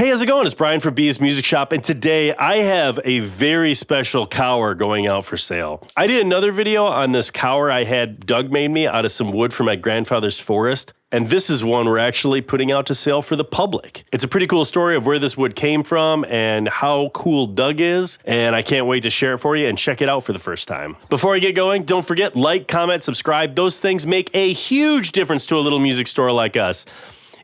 Hey, how's it going? It's Brian from B's Music Shop, and today I have a very special Kauer going out for sale. I did another video on this Kauer I had Doug made me out of some wood from my grandfather's forest, and this is one we're actually putting out to sale for the public. It's a pretty cool story of where this wood came from and how cool Doug is, and I can't wait to share it for you and check it out for the first time. Before I get going, don't forget, like, comment, subscribe. Those things make a huge difference to a little music store like us.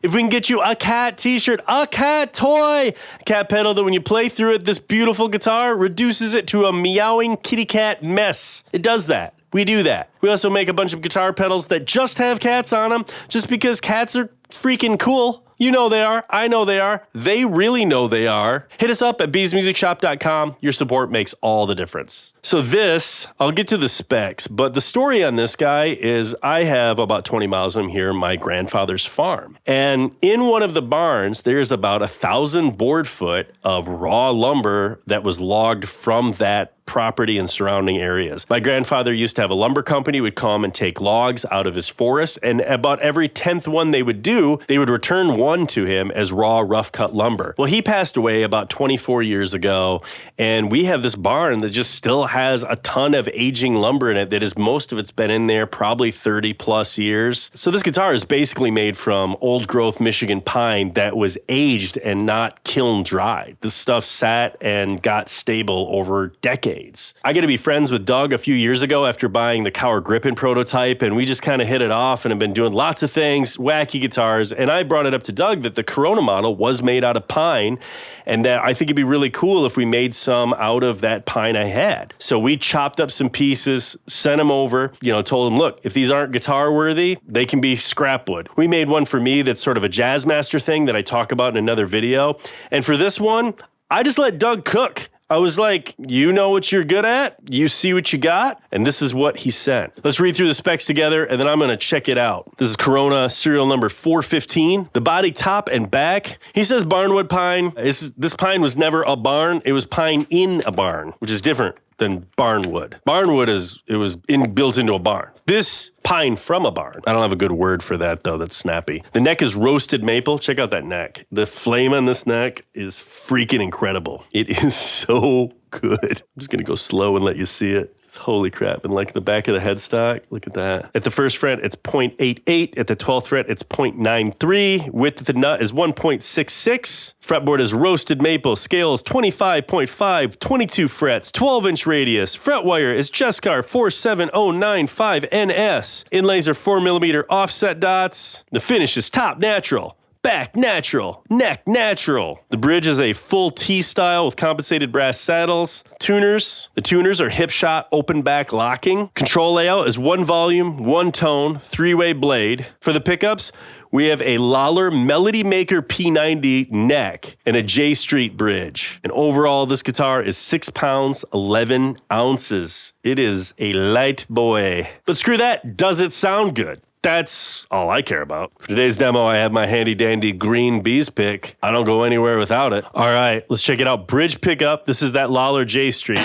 If we can get you a cat t-shirt, a cat toy, a cat pedal that when you play through it, this beautiful guitar reduces it to a meowing kitty cat mess. It does that. We do that. We also make a bunch of guitar pedals that just have cats on them, just because cats are freaking cool. You know they are. I know they are. They really know they are. Hit us up at bsmusicshop.com. Your support makes all the difference. So this, I'll get to the specs, but the story on this guy is I have about 20 miles from here, my grandfather's farm. And in one of the barns, there's about 1,000 board foot of raw lumber that was logged from that property and surrounding areas. My grandfather used to have a lumber company, would come and take logs out of his forest, and about every 10th one they would do, they would return one to him as raw, rough cut lumber. Well, he passed away about 24 years ago, and we have this barn that just still has a ton of aging lumber in it that is, most of it's been in there probably 30 plus years. So this guitar is basically made from old growth Michigan pine that was aged and not kiln dried. This stuff sat and got stable over decades. I got to be friends with Doug a few years ago after buying the Kauer Grippin prototype, and we just kind of hit it off and have been doing lots of things, wacky guitars, and I brought it up to Doug that the Korona model was made out of pine, and that I think it'd be really cool if we made some out of that pine I had. So we chopped up some pieces, sent them over, told him, look, if these aren't guitar worthy, they can be scrap wood. We made one for me that's sort of a jazz master thing that I talk about in another video. And for this one, I just let Doug cook. I was like, you know what you're good at, you see what you got, and this is what he sent. Let's read through the specs together, and then I'm gonna check it out. This is Korona serial number 415. The body, top, and back. He says barnwood pine. This pine was never a barn, it was pine in a barn, which is different than barnwood. Barnwood was built into a barn. This pine from a barn. I don't have a good word for that though, that's snappy. The neck is roasted maple. Check out that neck. The flame on this neck is freaking incredible. It is so good. I'm just gonna go slow and let you see it. Holy crap. And like the back of the headstock, look at that. At the first fret, it's 0.88. At the 12th fret, it's 0.93. Width of the nut is 1.66. Fretboard is roasted maple. Scale is 25.5, 22 frets, 12-inch radius. Fret wire is Jescar 47095NS. Inlays are 4mm offset dots. The finish is top natural. Back natural, neck natural. The bridge is a full T-style with compensated brass saddles. Tuners. The tuners are Hipshot open back locking. Control layout is one volume, one tone, three-way blade. For the pickups, we have a Lollar Melody Maker P90 neck and a J-Street bridge. And overall, this guitar is 6 pounds, 11 ounces. It is a light boy. But screw that, does it sound good? That's all I care about. For today's demo, I have my handy dandy green Bees pick. I don't go anywhere without it. All right, let's check it out. Bridge pickup. This is that Lollar J-Street.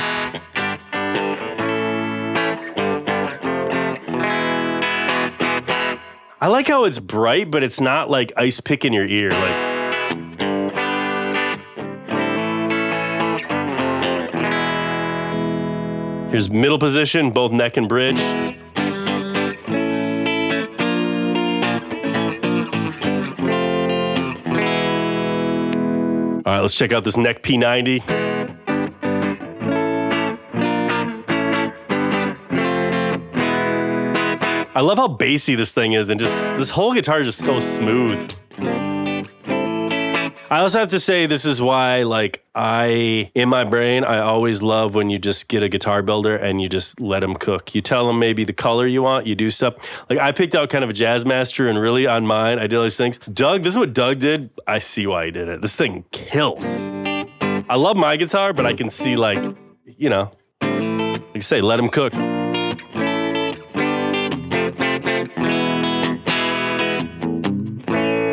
I like how it's bright, but it's not like ice pick in your ear. Here's middle position, both neck and bridge. All right, let's check out this neck P90. I love how bassy this thing is, and just this whole guitar is just so smooth. I also have to say, this is why, in my brain, I always love when you just get a guitar builder and you just let them cook. You tell them maybe the color you want, you do stuff. I picked out kind of a jazz master, and really on mine, I did all these things. Doug, this is what Doug did. I see why he did it. This thing kills. I love my guitar, but I can see, like I say, let him cook.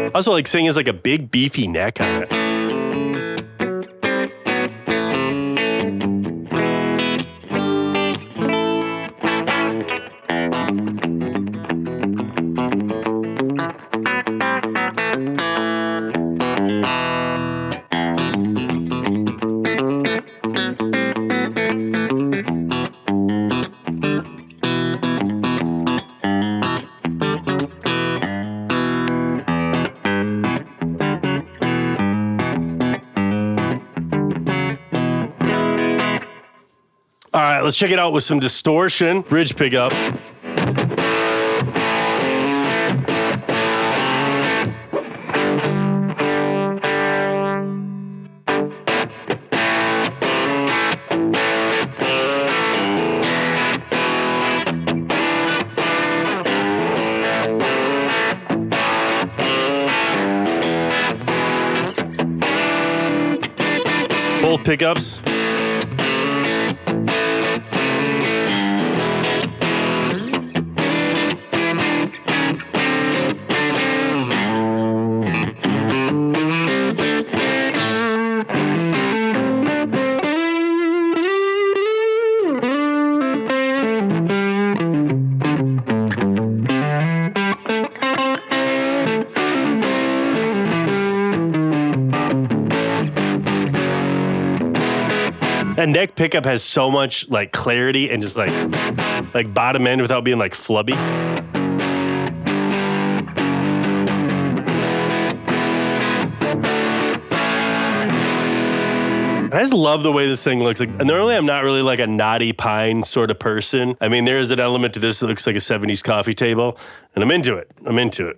I also like seeing is like a big beefy neck on it. All right, let's check it out with some distortion. Bridge pickup. Both pickups. That neck pickup has so much like clarity and just like bottom end without being like flubby. I just love the way this thing looks. Like, normally I'm not really like a knotty pine sort of person. I mean, there is an element to this that looks like a 70s coffee table, and I'm into it. I'm into it.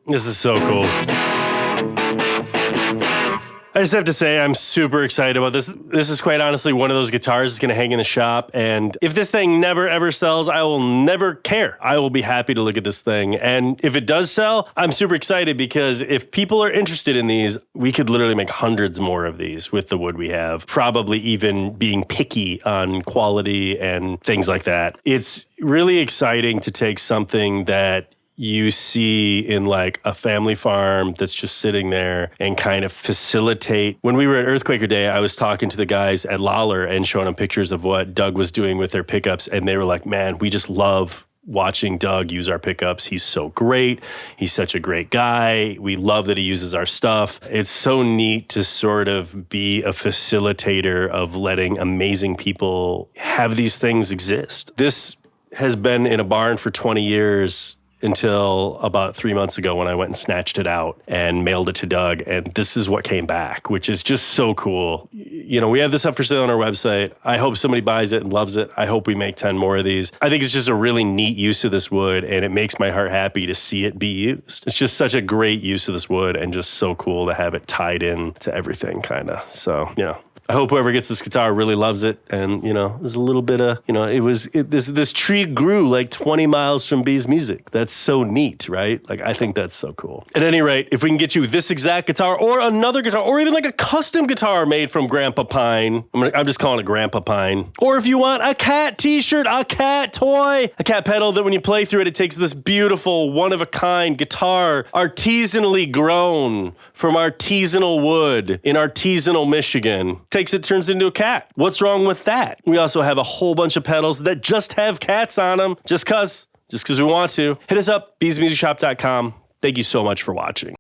This is so cool. I just have to say, I'm super excited about this. This is quite honestly one of those guitars that's going to hang in the shop. And if this thing never, ever sells, I will never care. I will be happy to look at this thing. And if it does sell, I'm super excited because if people are interested in these, we could literally make hundreds more of these with the wood we have, probably even being picky on quality and things like that. It's really exciting to take something that you see in like a family farm that's just sitting there and kind of facilitate. When we were at Earthquaker Day, I was talking to the guys at Lollar and showing them pictures of what Doug was doing with their pickups. And they were like, man, we just love watching Doug use our pickups. He's so great. He's such a great guy. We love that he uses our stuff. It's so neat to sort of be a facilitator of letting amazing people have these things exist. This has been in a barn for 20 years. Until about 3 months ago when I went and snatched it out and mailed it to Doug. And this is what came back, which is just so cool. You know, we have this up for sale on our website. I hope somebody buys it and loves it. I hope we make 10 more of these. I think it's just a really neat use of this wood, and it makes my heart happy to see it be used. It's just such a great use of this wood and just so cool to have it tied in to everything, kind of. So, you know, I hope whoever gets this guitar really loves it. And, you know, there's a little bit of, you know, this tree grew like 20 miles from B's music. That's so neat, right? Like, I think that's so cool. At any rate, if we can get you this exact guitar or another guitar or even like a custom guitar made from Grandpa Pine, I'm just calling it Grandpa Pine. Or if you want a cat t-shirt, a cat toy, a cat pedal that when you play through it, it takes this beautiful one-of-a-kind guitar, artisanally grown from artisanal wood in artisanal Michigan. Takes it, turns it into a cat. What's wrong with that? We also have a whole bunch of pedals that just have cats on them, just cause we want to. Hit us up, beesmusicshop.com. Thank you so much for watching.